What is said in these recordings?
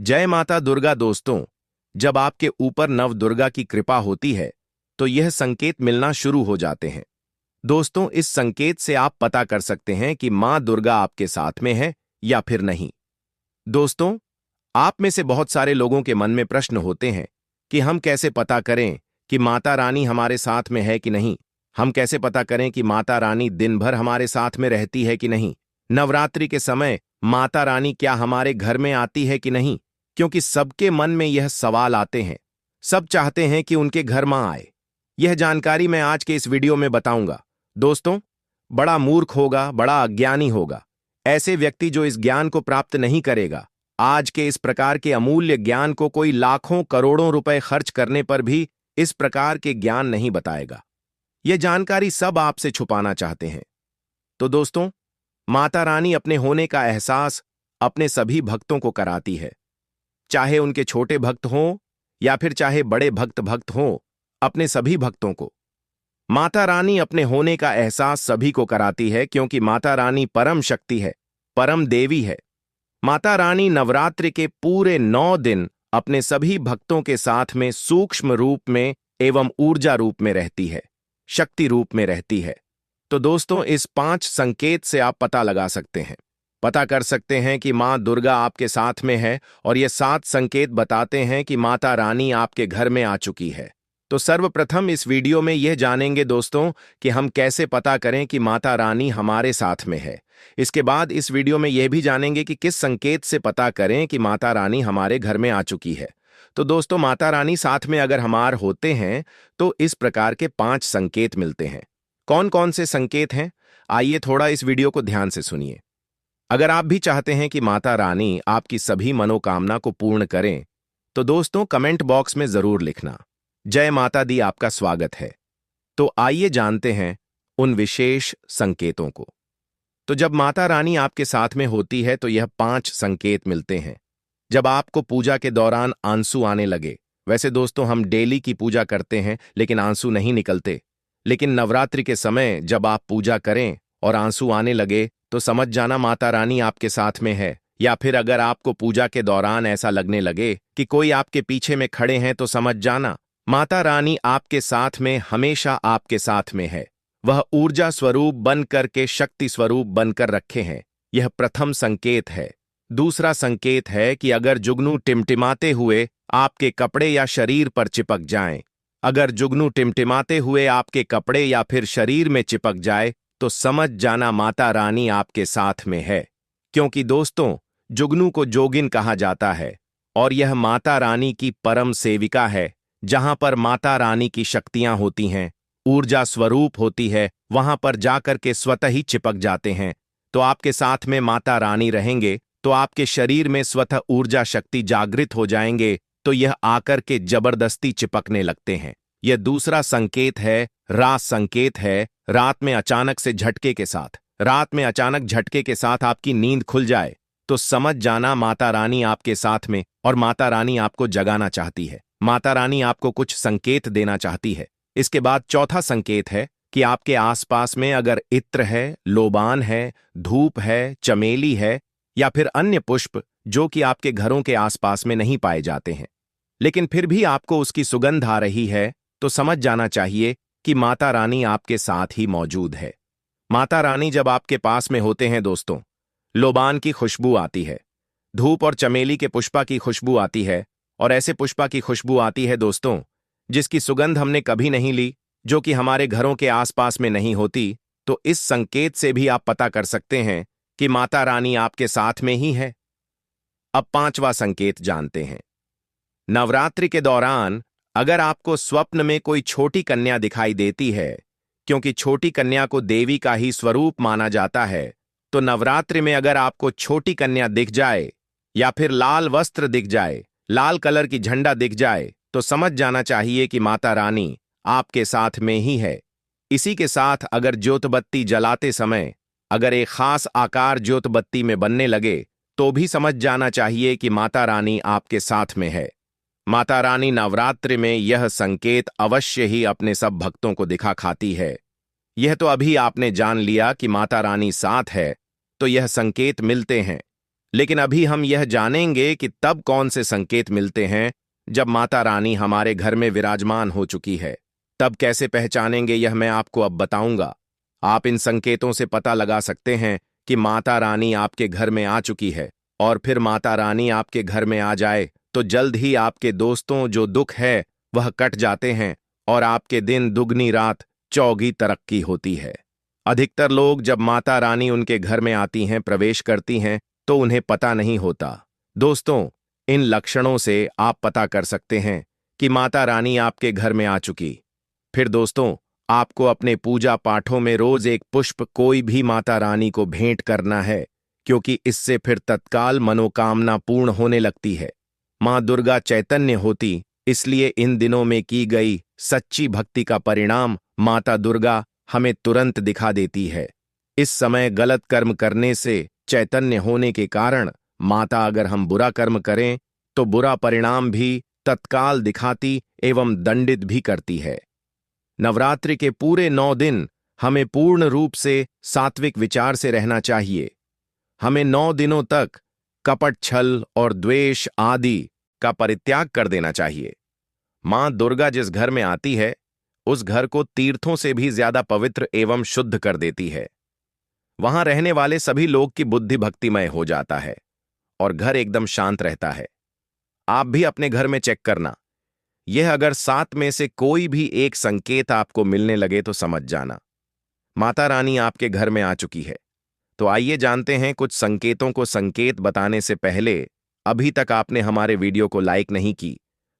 जय माता दुर्गा दोस्तों। जब आपके ऊपर नव दुर्गा की कृपा होती है तो यह संकेत मिलना शुरू हो जाते हैं। दोस्तों, इस संकेत से आप पता कर सकते हैं कि मां दुर्गा आपके साथ में है या फिर नहीं। दोस्तों, आप में से बहुत सारे लोगों के मन में प्रश्न होते हैं कि हम कैसे पता करें कि माता रानी हमारे साथ में है कि नहीं। हम कैसे पता करें कि माता रानी दिन भर हमारे साथ में रहती है कि नहीं। नवरात्रि के समय माता रानी क्या हमारे घर में आती है कि नहीं, क्योंकि सबके मन में यह सवाल आते हैं। सब चाहते हैं कि उनके घर मां आए। यह जानकारी मैं आज के इस वीडियो में बताऊंगा। दोस्तों, बड़ा मूर्ख होगा, बड़ा अज्ञानी होगा ऐसे व्यक्ति जो इस ज्ञान को प्राप्त नहीं करेगा। आज के इस प्रकार के अमूल्य ज्ञान को कोई लाखों करोड़ों रुपए खर्च करने पर भी इस प्रकार के ज्ञान नहीं बताएगा। यह जानकारी सब आपसे छुपाना चाहते हैं। तो दोस्तों, माता रानी अपने होने का एहसास अपने सभी भक्तों को कराती है, चाहे उनके छोटे भक्त हों या फिर चाहे बड़े भक्त हों। अपने सभी भक्तों को माता रानी अपने होने का एहसास सभी को कराती है, क्योंकि माता रानी परम शक्ति है, परम देवी है। माता रानी नवरात्रि के पूरे 9 दिन अपने सभी भक्तों के साथ में सूक्ष्म रूप में एवं ऊर्जा रूप में रहती है, शक्ति रूप में रहती है। तो दोस्तों, इस 5 संकेत से आप पता लगा सकते हैं, पता कर सकते हैं कि मां दुर्गा आपके साथ में है, और ये 7 संकेत बताते हैं कि माता रानी आपके घर में आ चुकी है। तो सर्वप्रथम इस वीडियो में यह जानेंगे दोस्तों कि हम कैसे पता करें कि माता रानी हमारे साथ में है। इसके बाद इस वीडियो में यह भी जानेंगे कि किस संकेत से पता करें कि माता रानी हमारे घर में आ चुकी है। तो दोस्तों, माता रानी साथ में अगर हमारे होते हैं तो इस प्रकार के 5 संकेत मिलते हैं। कौन कौन से संकेत हैं, आइए थोड़ा इस वीडियो को ध्यान से सुनिए। अगर आप भी चाहते हैं कि माता रानी आपकी सभी मनोकामना को पूर्ण करें तो दोस्तों कमेंट बॉक्स में जरूर लिखना, जय माता दी आपका स्वागत है। तो आइए जानते हैं उन विशेष संकेतों को। तो जब माता रानी आपके साथ में होती है तो यह 5 संकेत मिलते हैं। जब आपको पूजा के दौरान आंसू आने लगे, वैसे दोस्तों हम डेली की पूजा करते हैं लेकिन आंसू नहीं निकलते, लेकिन नवरात्रि के समय जब आप पूजा करें और आंसू आने लगे तो समझ जाना माता रानी आपके साथ में है। या फिर अगर आपको पूजा के दौरान ऐसा लगने लगे कि कोई आपके पीछे में खड़े हैं तो समझ जाना माता रानी आपके साथ में, हमेशा आपके साथ में है। वह ऊर्जा स्वरूप बनकर के शक्ति स्वरूप बनकर रखे हैं। यह प्रथम संकेत है। दूसरा संकेत है कि अगर जुगनू टिमटिमाते हुए आपके कपड़े या शरीर पर चिपक जाएं, अगर जुगनू टिमटिमाते हुए आपके कपड़े या फिर शरीर में चिपक जाए तो समझ जाना माता रानी आपके साथ में है। क्योंकि दोस्तों, जुगनू को जोगिन कहा जाता है और यह माता रानी की परम सेविका है। जहां पर माता रानी की शक्तियां होती हैं, ऊर्जा स्वरूप होती है, वहां पर जाकर के स्वतः ही चिपक जाते हैं। तो आपके साथ में माता रानी रहेंगे तो आपके शरीर में स्वतः ऊर्जा शक्ति जागृत हो जाएंगे, तो यह आकर के जबरदस्ती चिपकने लगते हैं। यह दूसरा संकेत है, रात संकेत है। रात में अचानक से झटके के साथ, रात में अचानक झटके के साथ आपकी नींद खुल जाए तो समझ जाना माता रानी आपके साथ में, और माता रानी आपको जगाना चाहती है। माता रानी आपको कुछ संकेत देना चाहती है। इसके बाद चौथा संकेत है कि आपके आसपास में अगर इत्र है, लोबान है, धूप है, चमेली है या फिर अन्य पुष्प जो कि आपके घरों के आसपास में नहीं पाए जाते हैं, लेकिन फिर भी आपको उसकी सुगंध आ रही है, तो समझ जाना चाहिए कि माता रानी आपके साथ ही मौजूद है। माता रानी जब आपके पास में होते हैं दोस्तों, लोबान की खुशबू आती है, धूप और चमेली के पुष्पा की खुशबू आती है, और ऐसे पुष्पा की खुशबू आती है दोस्तों जिसकी सुगंध हमने कभी नहीं ली, जो कि हमारे घरों के आसपास में नहीं होती। तो इस संकेत से भी आप पता कर सकते हैं कि माता रानी आपके साथ में ही है। अब 5वां संकेत जानते हैं। नवरात्रि के दौरान अगर आपको स्वप्न में कोई छोटी कन्या दिखाई देती है, क्योंकि छोटी कन्या को देवी का ही स्वरूप माना जाता है, तो नवरात्रि में अगर आपको छोटी कन्या दिख जाए या फिर लाल वस्त्र दिख जाए, लाल कलर की झंडा दिख जाए, तो समझ जाना चाहिए कि माता रानी आपके साथ में ही है। इसी के साथ अगर ज्योतबत्ती जलाते समय अगर एक खास आकार ज्योतबत्ती में बनने लगे तो भी समझ जाना चाहिए कि माता रानी आपके साथ में है। माता रानी नवरात्रि में यह संकेत अवश्य ही अपने सब भक्तों को दिखा खाती है। यह तो अभी आपने जान लिया कि माता रानी साथ है, तो यह संकेत मिलते हैं। लेकिन अभी हम यह जानेंगे कि तब कौन से संकेत मिलते हैं जब माता रानी हमारे घर में विराजमान हो चुकी है। तब कैसे पहचानेंगे यह मैं आपको अब बताऊंगा। आप इन संकेतों से पता लगा सकते हैं कि माता रानी आपके घर में आ चुकी है, और फिर माता रानी आपके घर में आ जाए तो जल्द ही आपके दोस्तों जो दुख है वह कट जाते हैं और आपके दिन दुगनी रात चौगी तरक्की होती है। अधिकतर लोग जब माता रानी उनके घर में आती हैं, प्रवेश करती हैं, तो उन्हें पता नहीं होता। दोस्तों, इन लक्षणों से आप पता कर सकते हैं कि माता रानी आपके घर में आ चुकी। फिर दोस्तों, आपको अपने पूजा पाठों में रोज एक पुष्प कोई भी माता रानी को भेंट करना है, क्योंकि इससे फिर तत्काल मनोकामना पूर्ण होने लगती है। मां दुर्गा चैतन्य होती, इसलिए इन दिनों में की गई सच्ची भक्ति का परिणाम माता दुर्गा हमें तुरंत दिखा देती है। इस समय गलत कर्म करने से चैतन्य होने के कारण माता अगर हम बुरा कर्म करें तो बुरा परिणाम भी तत्काल दिखाती एवं दंडित भी करती है। नवरात्रि के पूरे 9 दिन हमें पूर्ण रूप से सात्विक विचार से रहना चाहिए। हमें 9 दिनों तक कपट, छल और द्वेष आदि का परित्याग कर देना चाहिए। मां दुर्गा जिस घर में आती है उस घर को तीर्थों से भी ज्यादा पवित्र एवं शुद्ध कर देती है। वहां रहने वाले सभी लोग की बुद्धि भक्तिमय हो जाता है और घर एकदम शांत रहता है। आप भी अपने घर में चेक करना। यह अगर 7 में से कोई भी एक संकेत आपको मिलने लगे तो समझ जाना माता रानी आपके घर में आ चुकी है। तो आइए जानते हैं कुछ संकेतों को। संकेत बताने से पहले अभी तक आपने हमारे वीडियो को लाइक नहीं की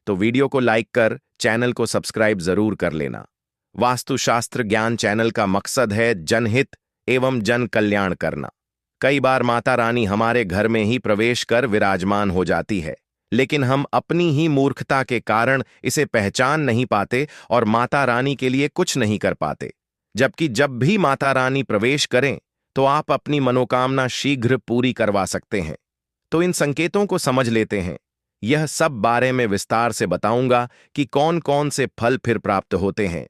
तो वीडियो को लाइक कर चैनल को सब्सक्राइब जरूर कर लेना। वास्तुशास्त्र ज्ञान चैनल का मकसद है जनहित एवं जन कल्याण करना। कई बार माता रानी हमारे घर में ही प्रवेश कर विराजमान हो जाती है, लेकिन हम अपनी ही मूर्खता के कारण इसे पहचान नहीं पाते और माता रानी के लिए कुछ नहीं कर पाते। जबकि जब भी माता रानी प्रवेश करें तो आप अपनी मनोकामना शीघ्र पूरी करवा सकते हैं। तो इन संकेतों को समझ लेते हैं। यह सब बारे में विस्तार से बताऊंगा कि कौन कौन से फल फिर प्राप्त होते हैं।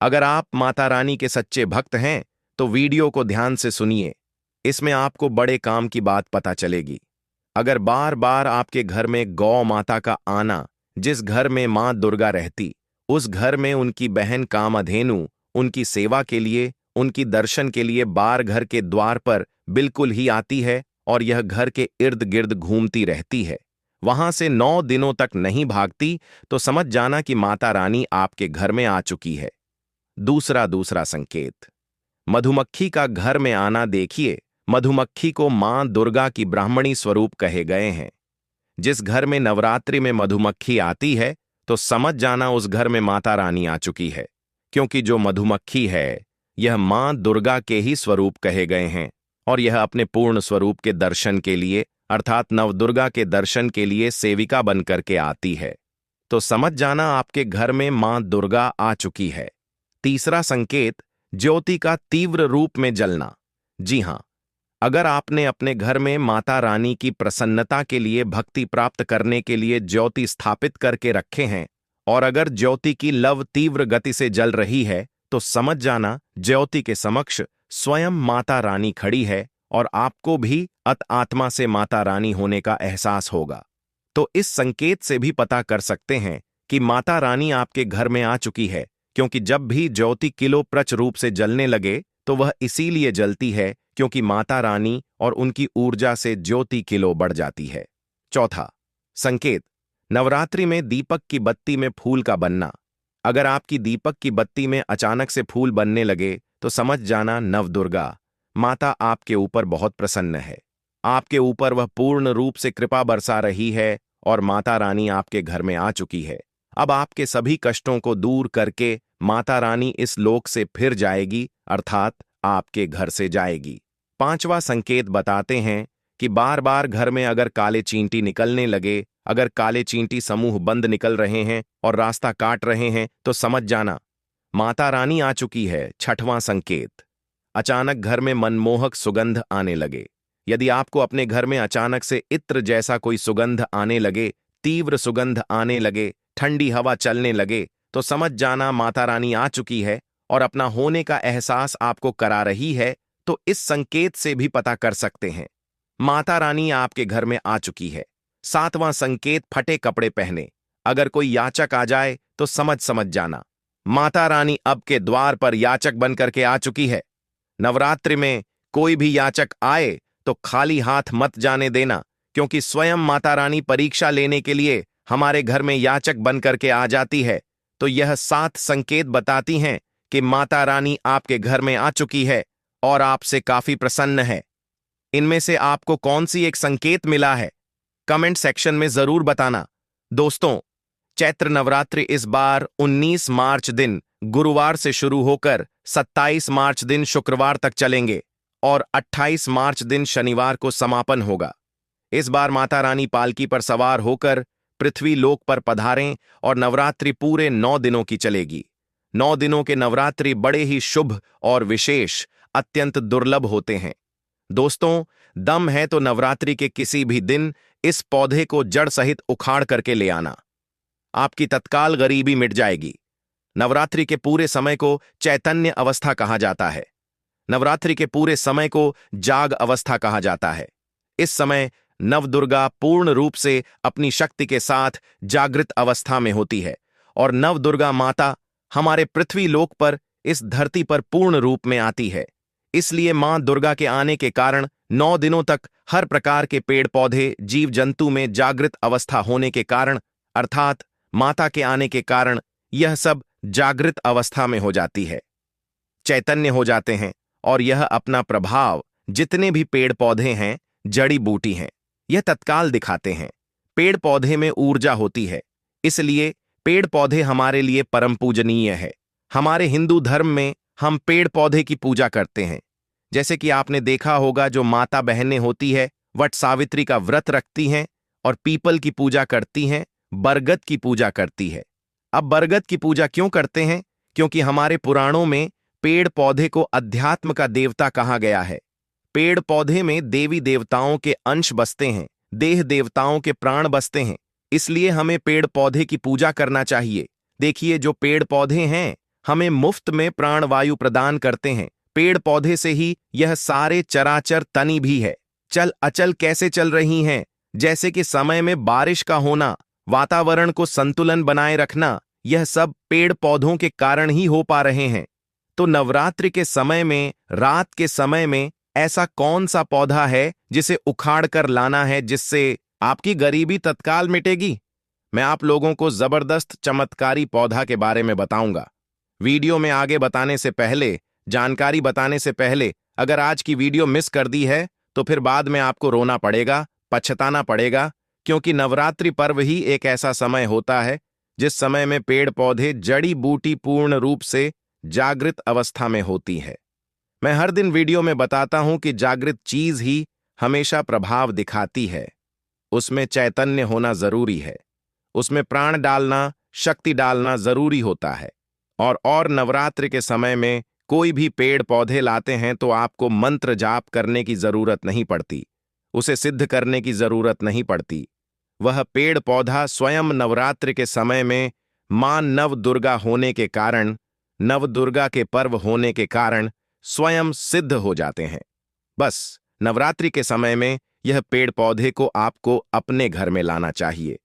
अगर आप माता रानी के सच्चे भक्त हैं तो वीडियो को ध्यान से सुनिए, इसमें आपको बड़े काम की बात पता चलेगी। अगर बार बार आपके घर में गौ माता का आना, जिस घर में मां दुर्गा रहती उस घर में उनकी बहन कामधेनु उनकी सेवा के लिए, उनकी दर्शन के लिए बार घर के द्वार पर बिल्कुल ही आती है और यह घर के इर्द गिर्द घूमती रहती है, वहां से 9 दिनों तक नहीं भागती, तो समझ जाना कि माता रानी आपके घर में आ चुकी है। दूसरा संकेत, मधुमक्खी का घर में आना। देखिए, मधुमक्खी को मां दुर्गा की ब्राह्मणी स्वरूप कहे गए हैं। जिस घर में नवरात्रि में मधुमक्खी आती है तो समझ जाना उस घर में माता रानी आ चुकी है, क्योंकि जो मधुमक्खी है यह मां दुर्गा के ही स्वरूप कहे गए हैं और यह अपने पूर्ण स्वरूप के दर्शन के लिए अर्थात नवदुर्गा के दर्शन के लिए सेविका बनकर के आती है। तो समझ जाना आपके घर में मां दुर्गा आ चुकी है। तीसरा संकेत, ज्योति का तीव्र रूप में जलना। जी हां, अगर आपने अपने घर में माता रानी की प्रसन्नता के लिए, भक्ति प्राप्त करने के लिए ज्योति स्थापित करके रखे हैं और अगर ज्योति की लव तीव्र गति से जल रही है तो समझ जाना ज्योति के समक्ष स्वयं माता रानी खड़ी है और आपको भी आत्मा से माता रानी होने का एहसास होगा। तो इस संकेत से भी पता कर सकते हैं कि माता रानी आपके घर में आ चुकी है, क्योंकि जब भी ज्योति किलो प्रच रूप से जलने लगे तो वह इसीलिए जलती है क्योंकि माता रानी और उनकी ऊर्जा से ज्योति किलो बढ़ जाती है। चौथा संकेत, नवरात्रि में दीपक की बत्ती में फूल का बनना। अगर आपकी दीपक की बत्ती में अचानक से फूल बनने लगे तो समझ जाना नवदुर्गा माता आपके ऊपर बहुत प्रसन्न है। आपके ऊपर वह पूर्ण रूप से कृपा बरसा रही है और माता रानी आपके घर में आ चुकी है। अब आपके सभी कष्टों को दूर करके माता रानी इस लोक से फिर जाएगी, अर्थात आपके घर से जाएगी। पांचवा संकेत बताते हैं कि बार बार घर में अगर काले चींटी निकलने लगे, अगर काले चींटी समूह बंद निकल रहे हैं और रास्ता काट रहे हैं तो समझ जाना माता रानी आ चुकी है। छठवां संकेत, अचानक घर में मनमोहक सुगंध आने लगे। यदि आपको अपने घर में अचानक से इत्र जैसा कोई सुगंध आने लगे, तीव्र सुगंध आने लगे, ठंडी हवा चलने लगे, तो समझ जाना माता रानी आ चुकी है और अपना होने का एहसास आपको करा रही है। तो इस संकेत से भी पता कर सकते हैं माता रानी आपके घर में आ चुकी है। सातवां संकेत, फटे कपड़े पहने। अगर कोई याचक आ जाए तो समझ जाना, माता रानी अब के द्वार पर याचक बन करके आ चुकी है। नवरात्रि में कोई भी याचक आए तो खाली हाथ मत जाने देना, क्योंकि स्वयं माता रानी परीक्षा लेने के लिए हमारे घर में याचक बन करके आ जाती है। तो यह 7 संकेत बताती हैं कि माता रानी आपके घर में आ चुकी है और आपसे काफी प्रसन्न है। इनमें से आपको कौन सी एक संकेत मिला है, कमेंट सेक्शन में जरूर बताना। दोस्तों, चैत्र नवरात्रि इस बार 19 मार्च दिन गुरुवार से शुरू होकर 27 मार्च दिन शुक्रवार तक चलेंगे और 28 मार्च दिन शनिवार को समापन होगा। इस बार माता रानी पालकी पर सवार होकर पृथ्वी लोक पर पधारें और नवरात्रि पूरे 9 दिनों की चलेगी। 9 दिनों के नवरात्रि बड़े ही शुभ और विशेष, अत्यंत दुर्लभ होते हैं। दोस्तों, दम है तो नवरात्रि के किसी भी दिन इस पौधे को जड़ सहित उखाड़ करके ले आना, आपकी तत्काल गरीबी मिट जाएगी। नवरात्रि के पूरे समय को चैतन्य अवस्था कहा जाता है। नवरात्रि के पूरे समय को जाग अवस्था कहा जाता है। इस समय नवदुर्गा पूर्ण रूप से अपनी शक्ति के साथ जागृत अवस्था में होती है और नवदुर्गा माता हमारे पृथ्वी लोक पर, इस धरती पर पूर्ण रूप में आती है। इसलिए मां दुर्गा के आने के कारण 9 दिनों तक हर प्रकार के पेड़ पौधे, जीव जंतु में जागृत अवस्था होने के कारण, अर्थात माता के आने के कारण यह सब जागृत अवस्था में हो जाती है, चैतन्य हो जाते हैं और यह अपना प्रभाव जितने भी पेड़ पौधे हैं, जड़ी बूटी हैं, यह तत्काल दिखाते हैं। पेड़ पौधे में ऊर्जा होती है, इसलिए पेड़ पौधे हमारे लिए परम पूजनीय है। हमारे हिंदू धर्म में हम पेड़ पौधे की पूजा करते हैं। जैसे कि आपने देखा होगा, जो माता बहनें होती है वट सावित्री का व्रत रखती हैं और पीपल की पूजा करती हैं, बरगद की पूजा करती है। अब बरगद की पूजा क्यों करते हैं? क्योंकि हमारे पुराणों में पेड़ पौधे को अध्यात्म का देवता कहा गया है। पेड़ पौधे में देवी देवताओं के अंश बसते हैं, देह देवताओं के प्राण बसते हैं, इसलिए हमें पेड़ पौधे की पूजा करना चाहिए। देखिए, जो पेड़ पौधे हैं हमें मुफ्त में प्राण वायु प्रदान करते हैं। पेड़ पौधे से ही यह सारे चराचर तनी भी है। चल अचल कैसे चल रही हैं, जैसे कि समय में बारिश का होना, वातावरण को संतुलन बनाए रखना, यह सब पेड़ पौधों के कारण ही हो पा रहे हैं। तो नवरात्रि के समय में, रात के समय में ऐसा कौन सा पौधा है जिसे उखाड़ कर लाना है, जिससे आपकी गरीबी तत्काल मिटेगी? मैं आप लोगों को जबरदस्त चमत्कारी पौधा के बारे में बताऊंगा। वीडियो में आगे बताने से पहले, जानकारी बताने से पहले, अगर आज की वीडियो मिस कर दी है तो फिर बाद में आपको रोना पड़ेगा, पछताना पड़ेगा, क्योंकि नवरात्रि पर्व ही एक ऐसा समय होता है जिस समय में पेड़ पौधे, जड़ी बूटी पूर्ण रूप से जागृत अवस्था में होती है। मैं हर दिन वीडियो में बताता हूं कि जागृत चीज ही हमेशा प्रभाव दिखाती है। उसमें चैतन्य होना जरूरी है, उसमें प्राण डालना, शक्ति डालना जरूरी होता है। और नवरात्रि के समय में कोई भी पेड़ पौधे लाते हैं तो आपको मंत्र जाप करने की जरूरत नहीं पड़ती, उसे सिद्ध करने की जरूरत नहीं पड़ती। वह पेड़ पौधा स्वयं नवरात्रि के समय में मां नव दुर्गा होने के कारण, नव दुर्गा के पर्व होने के कारण स्वयं सिद्ध हो जाते हैं। बस नवरात्रि के समय में यह पेड़ पौधे को आपको अपने घर में लाना चाहिए।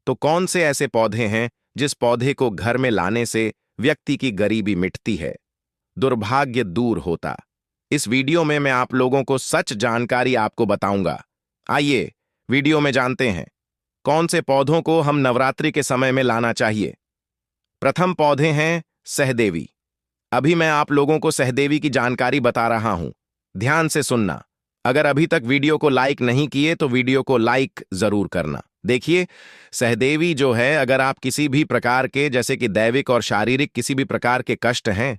तो कौन से ऐसे पौधे हैं जिस पौधे को घर में लाने से व्यक्ति की गरीबी मिटती है, दुर्भाग्य दूर होता? इस वीडियो में मैं आप लोगों को सच जानकारी आपको बताऊंगा। आइए वीडियो में जानते हैं कौन से पौधों को हम नवरात्रि के समय में लाना चाहिए। प्रथम पौधे हैं सहदेवी। अभी मैं आप लोगों को सहदेवी की जानकारी बता रहा हूं, ध्यान से सुनना। अगर अभी तक वीडियो को लाइक नहीं किए तो वीडियो को लाइक जरूर करना। देखिए, सहदेवी जो है, अगर आप किसी भी प्रकार के, जैसे कि दैविक और शारीरिक किसी भी प्रकार के कष्ट हैं,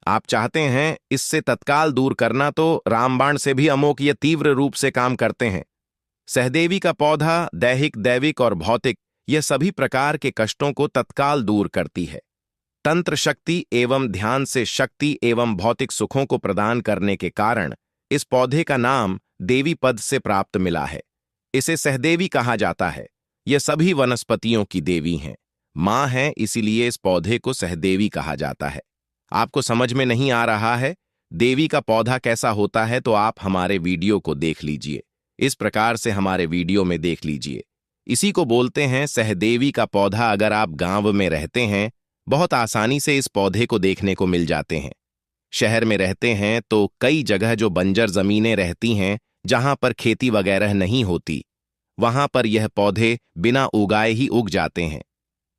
आप चाहते हैं इससे तत्काल दूर करना, तो रामबाण से भी अमोघ ये तीव्र रूप से काम करते हैं। सहदेवी का पौधा दैहिक, दैविक और भौतिक, यह सभी प्रकार के कष्टों को तत्काल दूर करती है। तंत्र शक्ति एवं ध्यान से शक्ति एवं भौतिक सुखों को प्रदान करने के कारण इस पौधे का नाम देवी पद से प्राप्त मिला है। इसे सहदेवी कहा जाता है। यह सभी वनस्पतियों की देवी हैं, मां है, इसीलिए इस पौधे को सहदेवी कहा जाता है। आपको समझ में नहीं आ रहा है देवी का पौधा कैसा होता है, तो आप हमारे वीडियो को देख लीजिए। इस प्रकार से हमारे वीडियो में देख लीजिए। इसी को बोलते हैं सहदेवी का पौधा। अगर आप गांव में रहते हैं, बहुत आसानी से इस पौधे को देखने को मिल जाते हैं। शहर में रहते हैं तो कई जगह जो बंजर जमीनें रहती हैं, जहां पर खेती वगैरह नहीं होती, वहां पर यह पौधे बिना उगाए ही उग जाते हैं।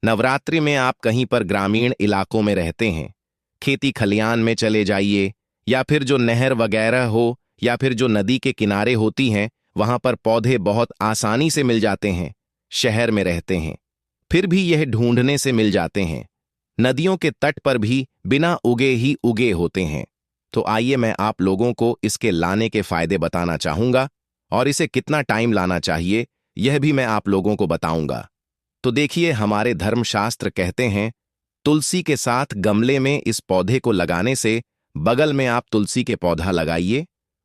नवरात्रि में आप कहीं पर ग्रामीण इलाकों में रहते हैं, खेती खलियान में चले जाइए, या फिर जो नहर वगैरह हो, या फिर जो नदी के किनारे होती हैं, वहां पर पौधे बहुत आसानी से मिल जाते हैं। शहर में रहते हैं, फिर भी यह ढूंढने से मिल जाते हैं। नदियों के तट पर भी बिना उगे ही उगे होते हैं। तो आइए मैं आप लोगों को इसके लाने के फायदे बताना चाहूंगा, और इसे कितना टाइम लाना चाहिए यह भी मैं आप लोगों को बताऊंगा। तो देखिए, हमारे धर्मशास्त्र कहते हैं, तुलसी के साथ गमले में इस पौधे को लगाने से बगल में आप तुलसी के पौधा लगाइए,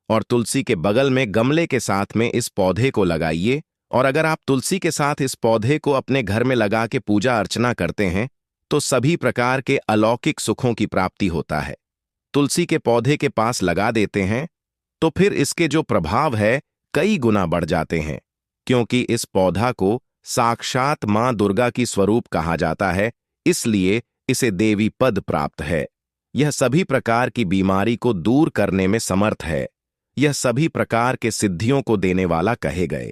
और तुलसी के बगल में गमले के साथ में इस पौधे को लगाइए। और अगर आप तुलसी के साथ इस पौधे को अपने घर में लगा के पूजा अर्चना करते हैं, तो सभी प्रकार के अलौकिक सुखों की प्राप्ति होता है। तुलसी के पौधे के पास लगा देते हैं तो फिर इसके जो प्रभाव है कई गुना बढ़ जाते हैं, क्योंकि इस पौधा को साक्षात मां दुर्गा की स्वरूप कहा जाता है, इसलिए इसे देवी पद प्राप्त है। यह सभी प्रकार की बीमारी को दूर करने में समर्थ है। यह सभी प्रकार के सिद्धियों को देने वाला कहे गए।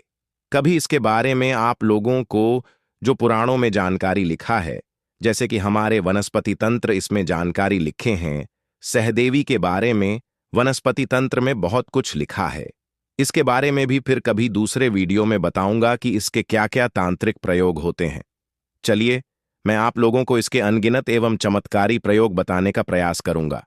कभी इसके बारे में आप लोगों को जो पुराणों में जानकारी लिखा है, जैसे कि हमारे वनस्पति तंत्र इसमें जानकारी लिखे हैं। सहदेवी के बारे में वनस्पति तंत्र में बहुत कुछ लिखा है। इसके बारे में भी फिर कभी दूसरे वीडियो में बताऊंगा कि इसके क्या क्या तांत्रिक प्रयोग होते हैं। चलिए, मैं आप लोगों को इसके अनगिनत एवं चमत्कारी प्रयोग बताने का प्रयास करूंगा।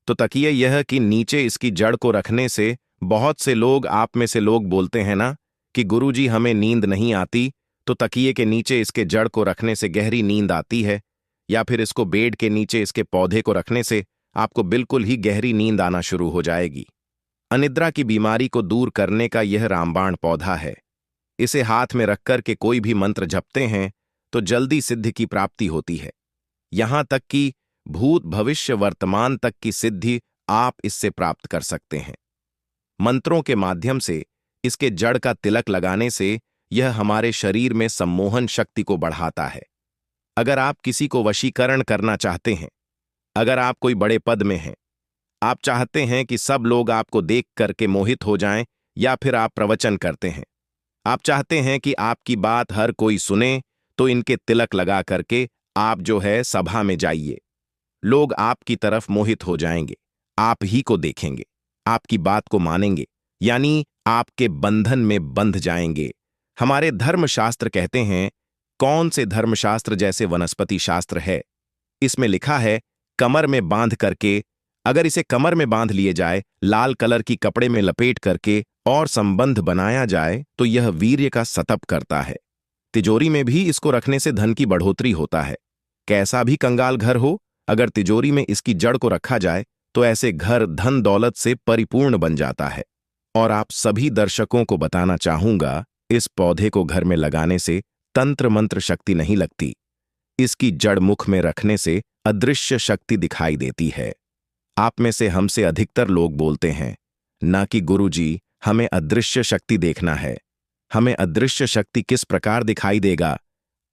तो तकिए यह कि नीचे इसकी जड़ को रखने से बहुत से लोग, आप में से लोग बोलते हैं ना कि गुरुजी हमें नींद नहीं आती, तो तकिए के नीचे इसके जड़ को रखने से गहरी नींद आती है, या फिर इसको बेड के नीचे इसके पौधे को रखने से आपको बिल्कुल ही गहरी नींद आना शुरू हो जाएगी। अनिद्रा की बीमारी को दूर करने का यह रामबाण पौधा है। इसे हाथ में रखकर के कोई भी मंत्र जपते हैं तो जल्दी सिद्धि की प्राप्ति होती है। यहां तक कि भूत भविष्य वर्तमान तक की सिद्धि आप इससे प्राप्त कर सकते हैं। मंत्रों के माध्यम से इसके जड़ का तिलक लगाने से यह हमारे शरीर में सम्मोहन शक्ति को बढ़ाता है। अगर आप किसी को वशीकरण करना चाहते हैं, अगर आप कोई बड़े पद में हैं, आप चाहते हैं कि सब लोग आपको देख करके मोहित हो जाएं, या फिर आप प्रवचन करते हैं, आप चाहते हैं कि आपकी बात हर कोई सुने, तो इनके तिलक लगा करके आप जो है सभा में जाइए। लोग आपकी तरफ मोहित हो जाएंगे, आप ही को देखेंगे, आपकी बात को मानेंगे, यानी आपके बंधन में बंध जाएंगे। हमारे धर्मशास्त्र कहते हैं, कौन से धर्मशास्त्र जैसे वनस्पति शास्त्र है, इसमें लिखा है कमर में बांध करके, अगर इसे कमर में बांध लिए जाए, लाल कलर की कपड़े में लपेट करके और संबंध बनाया जाए, तो यह वीर्य का सतप करता है। तिजोरी में भी इसको रखने से धन की बढ़ोतरी होता है। कैसा भी कंगाल घर हो, अगर तिजोरी में इसकी जड़ को रखा जाए तो ऐसे घर धन दौलत से परिपूर्ण बन जाता है। और आप सभी दर्शकों को बताना चाहूंगा, इस पौधे को घर में लगाने से तंत्र मंत्र शक्ति नहीं लगती। इसकी जड़ मुख में रखने से अदृश्य शक्ति दिखाई देती है। आप में से हमसे अधिकतर लोग बोलते हैं ना कि गुरुजी हमें अदृश्य शक्ति देखना है। हमें अदृश्य शक्ति किस प्रकार दिखाई देगा?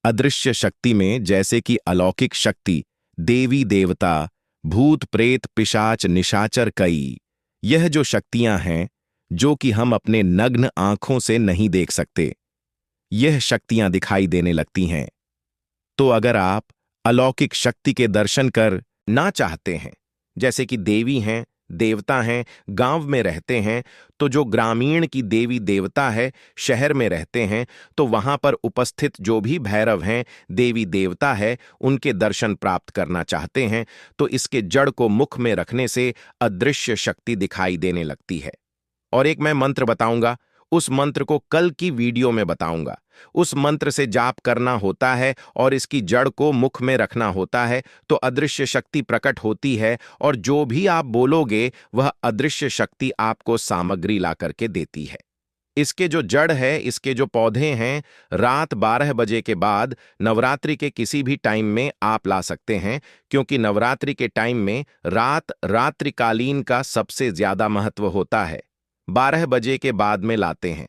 अदृश्य शक्ति में जैसे कि अलौकिक शक्ति, देवी देवता, भूत प्रेत पिशाच निशाचर कई, यह जो शक्तियां हैं जो कि हम अपने नग्न आंखों से नहीं देख सकते, यह शक्तियां दिखाई देने लगती हैं। तो अगर आप अलौकिक शक्ति के दर्शन कर ना चाहते हैं, जैसे कि देवी हैं, देवता हैं, गांव में रहते हैं, तो जो ग्रामीण की देवी देवता है, शहर में रहते हैं, तो वहां पर उपस्थित जो भी भैरव हैं, देवी देवता है, उनके दर्शन प्राप्त करना चाहते हैं, तो इसके जड़ को मुख में रखने से अदृश्य शक्ति दिखाई देने लगती है। और एक मैं मंत्र बताऊंगा, उस मंत्र को कल की वीडियो में बताऊंगा। उस मंत्र से जाप करना होता है और इसकी जड़ को मुख में रखना होता है, तो अदृश्य शक्ति प्रकट होती है, और जो भी आप बोलोगे वह अदृश्य शक्ति आपको सामग्री ला करके देती है। इसके जो जड़ है, इसके जो पौधे हैं, रात 12 बजे के बाद नवरात्रि के किसी भी टाइम में आप ला सकते हैं, क्योंकि नवरात्रि के टाइम में रात्रिकालीन का सबसे ज्यादा महत्व होता है। 12 बजे के बाद में लाते हैं,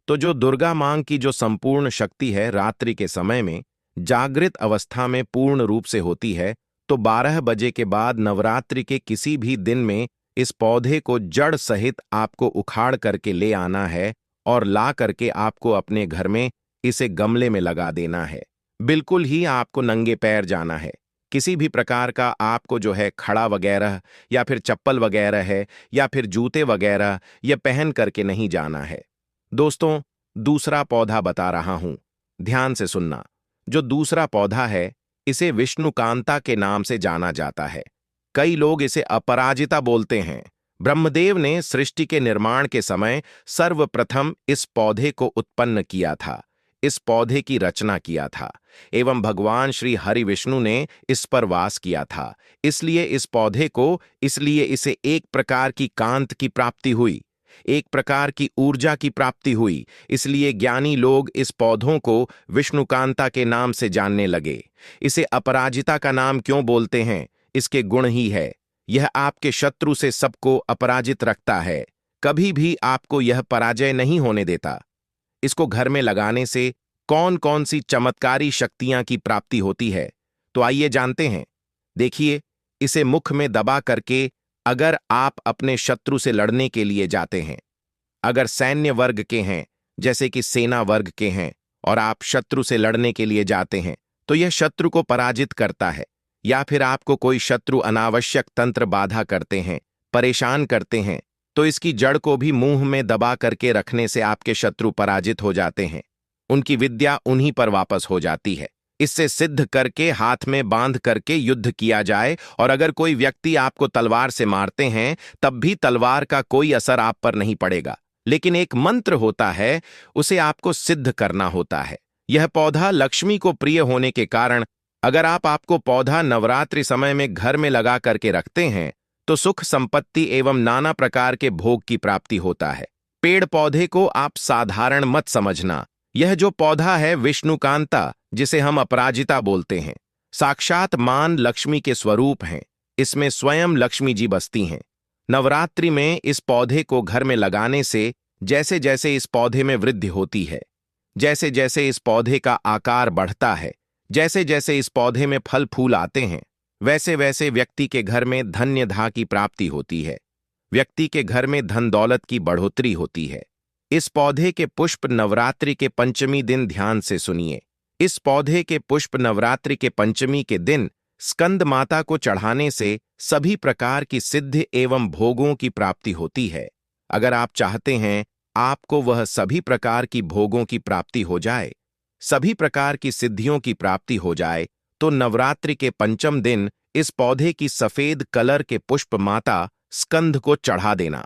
तो जो दुर्गा मां की जो संपूर्ण शक्ति है रात्रि के समय में जागृत अवस्था में पूर्ण रूप से होती है, तो 12 बजे के बाद नवरात्रि के किसी भी दिन में इस पौधे को जड़ सहित आपको उखाड़ करके ले आना है और ला करके आपको अपने घर में इसे गमले में लगा देना है। बिल्कुल ही आपको नंगे पैर जाना है। किसी भी प्रकार का आपको जो है खड़ा वगैरह या फिर चप्पल वगैरह है या फिर जूते वगैरह ये पहन करके नहीं जाना है। दोस्तों, दूसरा पौधा बता रहा हूं, ध्यान से सुनना। जो दूसरा पौधा है इसे विष्णुकांता के नाम से जाना जाता है। कई लोग इसे अपराजिता बोलते हैं। ब्रह्मदेव ने सृष्टि के निर्माण के समय सर्वप्रथम इस पौधे को उत्पन्न किया था, इस पौधे की रचना किया था एवं भगवान श्री हरि विष्णु ने इस पर वास किया था। इसलिए इस पौधे को, इसलिए इसे एक प्रकार की कांत की प्राप्ति हुई, एक प्रकार की ऊर्जा की प्राप्ति हुई। इसलिए ज्ञानी लोग इस पौधों को विष्णुकांता के नाम से जानने लगे। इसे अपराजिता का नाम क्यों बोलते हैं? इसके गुण ही है, यह आपके शत्रु से सबको अपराजित रखता है, कभी भी आपको यह पराजय नहीं होने देता। इसको घर में लगाने से कौन कौन सी चमत्कारी शक्तियां की प्राप्ति होती है, तो आइए जानते हैं। देखिए, इसे मुख में दबा करके अगर आप अपने शत्रु से लड़ने के लिए जाते हैं, अगर सैन्य वर्ग के हैं जैसे कि सेना वर्ग के हैं और आप शत्रु से लड़ने के लिए जाते हैं, तो यह शत्रु को पराजित करता है। या फिर आपको कोई शत्रु अनावश्यक तंत्र बाधा करते हैं, परेशान करते हैं, तो इसकी जड़ को भी मुंह में दबा करके रखने से आपके शत्रु पराजित हो जाते हैं, उनकी विद्या उन्हीं पर वापस हो जाती है। इससे सिद्ध करके हाथ में बांध करके युद्ध किया जाए, और अगर कोई व्यक्ति आपको तलवार से मारते हैं तब भी तलवार का कोई असर आप पर नहीं पड़ेगा, लेकिन एक मंत्र होता है, उसे आपको सिद्ध करना होता है। यह पौधा लक्ष्मी को प्रिय होने के कारण अगर आपको पौधा नवरात्रि समय में घर में लगा करके रखते हैं तो सुख संपत्ति एवं नाना प्रकार के भोग की प्राप्ति होता है। पेड़ पौधे को आप साधारण मत समझना। यह जो पौधा है विष्णुकांता, जिसे हम अपराजिता बोलते हैं, साक्षात मान लक्ष्मी के स्वरूप हैं। इसमें स्वयं लक्ष्मी जी बसती हैं। नवरात्रि में इस पौधे को घर में लगाने से जैसे जैसे इस पौधे में वृद्धि होती है, जैसे जैसे इस पौधे का आकार बढ़ता है, जैसे जैसे इस पौधे में फल फूल आते हैं, वैसे वैसे व्यक्ति के घर में धन्य धा की प्राप्ति होती है, व्यक्ति के घर में धन दौलत की बढ़ोतरी होती है। इस पौधे के पुष्प नवरात्रि के पंचमी दिन ध्यान से सुनिए। इस पौधे के पुष्प नवरात्रि के पंचमी के दिन स्कंद माता को चढ़ाने से सभी प्रकार की सिद्धि एवं भोगों की प्राप्ति होती है। अगर आप चाहते हैं आपको वह सभी प्रकार की भोगों की प्राप्ति हो जाए, सभी प्रकार की सिद्धियों की प्राप्ति हो जाए, तो नवरात्रि के पंचम दिन इस पौधे की सफेद कलर के पुष्प माता स्कंद को चढ़ा देना।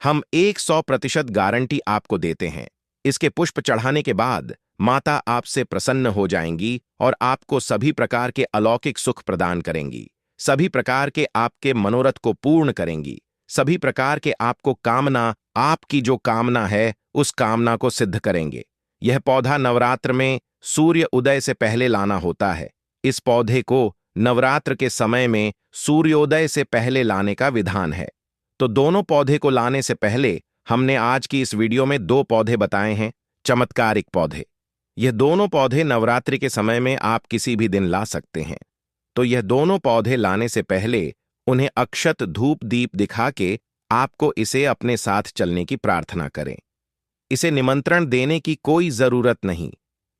हम 100% गारंटी आपको देते हैं। इसके पुष्प चढ़ाने के बाद माता आपसे प्रसन्न हो जाएंगी और आपको सभी प्रकार के अलौकिक सुख प्रदान करेंगी, सभी प्रकार के आपके मनोरथ को पूर्ण करेंगी, सभी प्रकार के आपको कामना, आपकी जो कामना है उस कामना को सिद्ध करेंगे। यह पौधा नवरात्र में सूर्य उदय से पहले लाना होता है। इस पौधे को नवरात्र के समय में सूर्योदय से पहले लाने का विधान है। तो दोनों पौधे को लाने से पहले हमने आज की इस वीडियो में 2 पौधे बताए हैं, चमत्कारिक पौधे। यह दोनों पौधे नवरात्रि के समय में आप किसी भी दिन ला सकते हैं। तो यह दोनों पौधे लाने से पहले उन्हें अक्षत धूप दीप दिखा के आपको इसे अपने साथ चलने की प्रार्थना करें। इसे निमंत्रण देने की कोई जरूरत नहीं।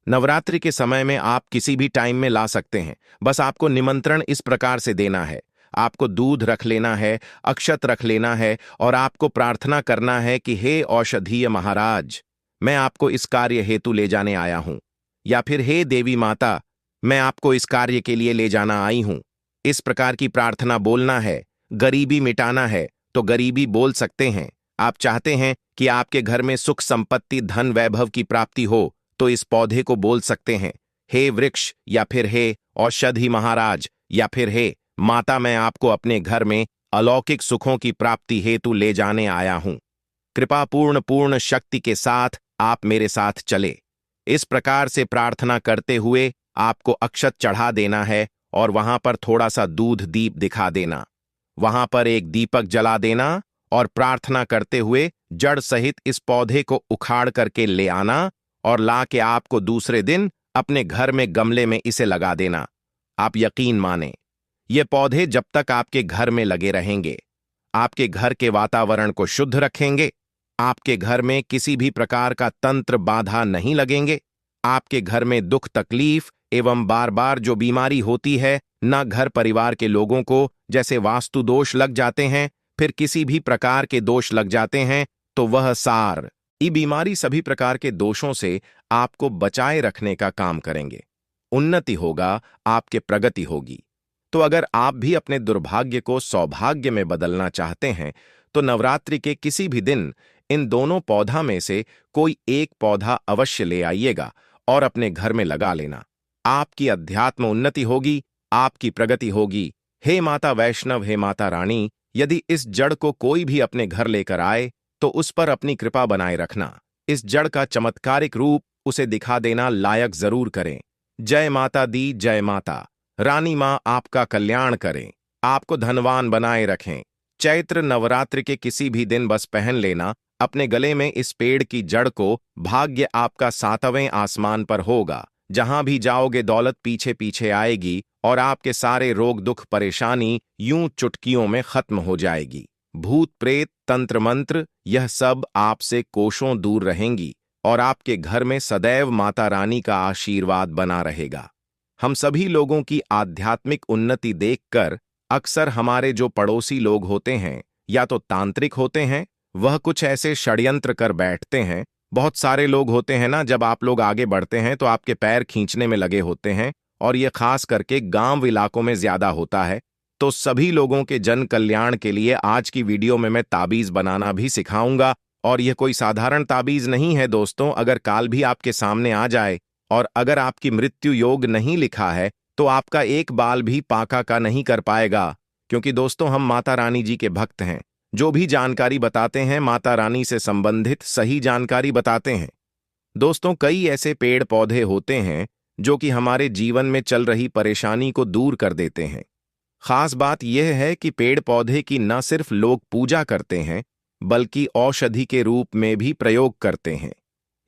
नवरात्रि के समय में आप किसी भी टाइम में ला सकते हैं। बस आपको निमंत्रण इस प्रकार से देना है, आपको दूध रख लेना है, अक्षत रख लेना है और आपको प्रार्थना करना है कि हे औषधीय महाराज, मैं आपको इस कार्य हेतु ले जाने आया हूं, या फिर हे देवी माता, मैं आपको इस कार्य के लिए ले जाना आई हूं। इस प्रकार की प्रार्थना बोलना है। गरीबी मिटाना है तो गरीबी बोल सकते हैं। आप चाहते हैं कि आपके घर में सुख संपत्ति धन वैभव की प्राप्ति हो तो इस पौधे को बोल सकते हैं, हे वृक्ष, या फिर हे औषधि महाराज, या फिर हे माता, मैं आपको अपने घर में अलौकिक सुखों की प्राप्ति हेतु ले जाने आया हूं। कृपा पूर्ण शक्ति के साथ आप मेरे साथ चले। इस प्रकार से प्रार्थना करते हुए आपको अक्षत चढ़ा देना है और वहां पर थोड़ा सा दूध दीप दिखा देना। वहां पर एक दीपक जला देना और प्रार्थना करते हुए जड़ सहित इस पौधे को उखाड़ करके ले आना और ला के आपको दूसरे दिन अपने घर में गमले में इसे लगा देना। आप यकीन माने, ये पौधे जब तक आपके घर में लगे रहेंगे, आपके घर के वातावरण को शुद्ध रखेंगे, आपके घर में किसी भी प्रकार का तंत्र बाधा नहीं लगेंगे, आपके घर में दुख तकलीफ एवं बार बार जो बीमारी होती है, न घर परिवार के लोगों को जैसे वास्तु दोष लग जाते हैं, फिर किसी भी प्रकार के दोष लग जाते हैं, तो वह सार ये बीमारी सभी प्रकार के दोषों से आपको बचाए रखने का काम करेंगे। उन्नति होगा, आपके प्रगति होगी। तो अगर आप भी अपने दुर्भाग्य को सौभाग्य में बदलना चाहते हैं, तो नवरात्रि के किसी भी दिन इन दोनों पौधा में से कोई एक पौधा अवश्य ले आइएगा और अपने घर में लगा लेना। आपकी अध्यात्म उन्नति होगी, आपकी प्रगति होगी। हे माता वैष्णव, हे माता रानी, यदि इस जड़ को कोई भी अपने घर लेकर आए तो उस पर अपनी कृपा बनाए रखना। इस जड़ का चमत्कारिक रूप उसे दिखा देना लायक जरूर करें। जय माता दी, जय माता रानी मां आपका कल्याण करें, आपको धनवान बनाए रखें। चैत्र नवरात्रि के किसी भी दिन बस पहन लेना अपने गले में इस पेड़ की जड़ को। भाग्य आपका 7वें आसमान पर होगा। जहां भी जाओगे दौलत पीछे पीछे आएगी और आपके सारे रोग दुख परेशानी यूं चुटकियों में खत्म हो जाएगी। भूत प्रेत तंत्र मंत्र यह सब आपसे कोसों दूर रहेंगी और आपके घर में सदैव माता रानी का आशीर्वाद बना रहेगा। हम सभी लोगों की आध्यात्मिक उन्नति देखकर अक्सर हमारे जो पड़ोसी लोग होते हैं या तो तांत्रिक होते हैं, वह कुछ ऐसे षड्यंत्र कर बैठते हैं। बहुत सारे लोग होते हैं ना, जब आप लोग आगे बढ़ते हैं तो आपके पैर खींचने में लगे होते हैं, और ये खास करके गांव इलाकों में ज्यादा होता है। तो सभी लोगों के जन कल्याण के लिए आज की वीडियो में मैं ताबीज बनाना भी सिखाऊंगा। और यह कोई साधारण ताबीज नहीं है दोस्तों। अगर काल भी आपके सामने आ जाए और अगर आपकी मृत्यु योग नहीं लिखा है तो आपका एक बाल भी पाका का नहीं कर पाएगा, क्योंकि दोस्तों हम माता रानी जी के भक्त हैं। जो भी जानकारी बताते हैं माता रानी से संबंधित सही जानकारी बताते हैं। दोस्तों कई ऐसे पेड़ पौधे होते हैं जो कि हमारे जीवन में चल रही परेशानी को दूर कर देते हैं। खास बात यह है कि पेड़ पौधे की न सिर्फ लोग पूजा करते हैं बल्कि औषधि के रूप में भी प्रयोग करते हैं।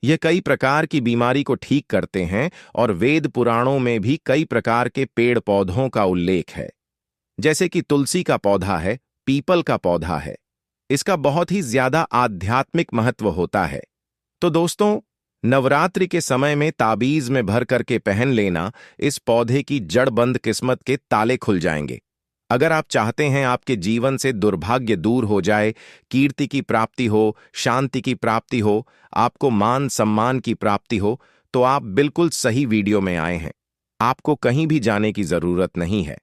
यह कई प्रकार की बीमारी को ठीक करते हैं और वेद पुराणों में भी कई प्रकार के पेड़ पौधों का उल्लेख है। जैसे कि तुलसी का पौधा है, पीपल का पौधा है। इसका बहुत ही ज्यादा आध्यात्मिक महत्व होता है। तो दोस्तों नवरात्रि के समय में ताबीज में भर करके पहन लेना, इस पौधे की जड़बंद किस्मत के ताले खुल जाएंगे। अगर आप चाहते हैं आपके जीवन से दुर्भाग्य दूर हो जाए, कीर्ति की प्राप्ति हो, शांति की प्राप्ति हो, आपको मान सम्मान की प्राप्ति हो, तो आप बिल्कुल सही वीडियो में आए हैं। आपको कहीं भी जाने की जरूरत नहीं है।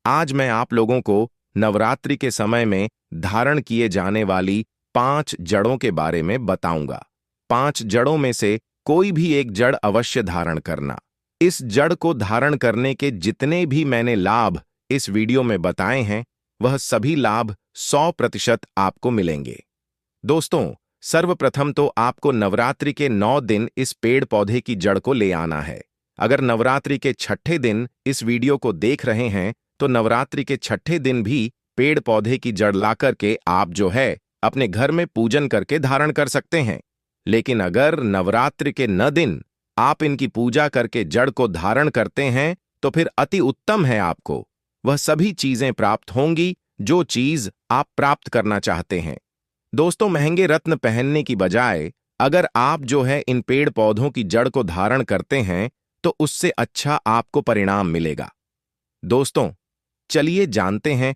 आज मैं आप लोगों को नवरात्रि के समय में धारण किए जाने वाली 5 जड़ों के बारे में बताऊंगा। 5 जड़ों में से कोई भी एक जड़ अवश्य धारण करना। इस जड़ को धारण करने के जितने भी मैंने लाभ इस वीडियो में बताए हैं, वह सभी लाभ 100% आपको मिलेंगे। दोस्तों सर्वप्रथम तो आपको नवरात्रि के 9 दिन इस पेड़ पौधे की जड़ को ले आना है। अगर नवरात्रि के 6ठे दिन इस वीडियो को देख रहे हैं तो नवरात्रि के 6ठे दिन भी पेड़ पौधे की जड़ ला करके आप जो है अपने घर में पूजन करके धारण कर सकते हैं। लेकिन अगर नवरात्रि के 9 दिन आप इनकी पूजा करके जड़ को धारण करते हैं तो फिर अति उत्तम है। आपको वह सभी चीजें प्राप्त होंगी जो चीज आप प्राप्त करना चाहते हैं। दोस्तों महंगे रत्न पहनने की बजाय अगर आप जो है इन पेड़ पौधों की जड़ को धारण करते हैं तो उससे अच्छा आपको परिणाम मिलेगा। दोस्तों चलिए जानते हैं